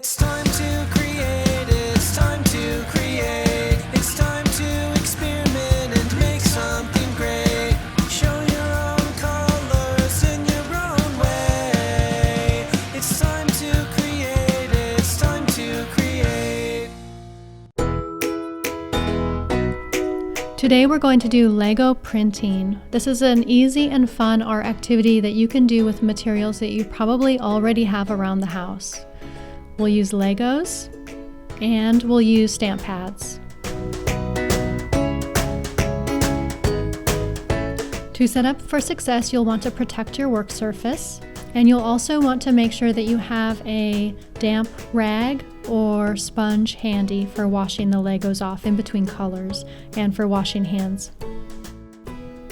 It's time to create, it's time to create, it's time to experiment and make something great. Show your own colors in your own way. It's time to create, it's time to create. Today we're going to do Lego printing. This is an easy and fun art activity that you can do with materials that you probably already have around the house. We'll use Legos and we'll use stamp pads. To set up for success, you'll want to protect your work surface, and you'll also want to make sure that you have a damp rag or sponge handy for washing the Legos off in between colors and for washing hands.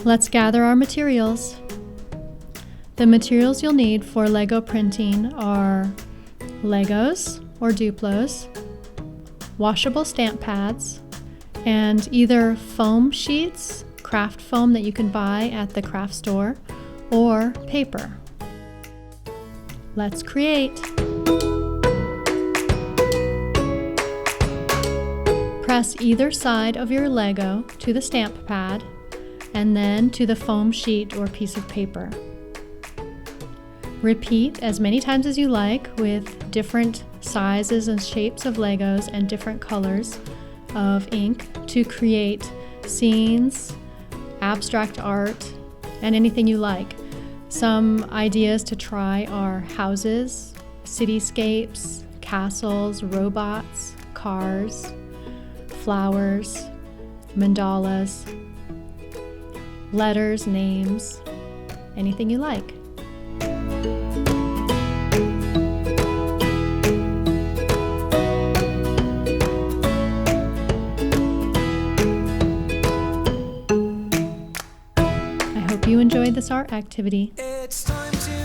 Let's gather our materials. The materials you'll need for Lego printing are Legos or Duplos, washable stamp pads, and either foam sheets, craft foam that you can buy at the craft store, or paper. Let's create. Press either side of your Lego to the stamp pad and then to the foam sheet or piece of paper. Repeat as many times as you like with different sizes and shapes of Legos and different colors of ink to create scenes, abstract art, and anything you like. Some ideas to try are houses, cityscapes, castles, robots, cars, flowers, mandalas, letters, names, anything you like. I hope you enjoyed this art activity. It's time to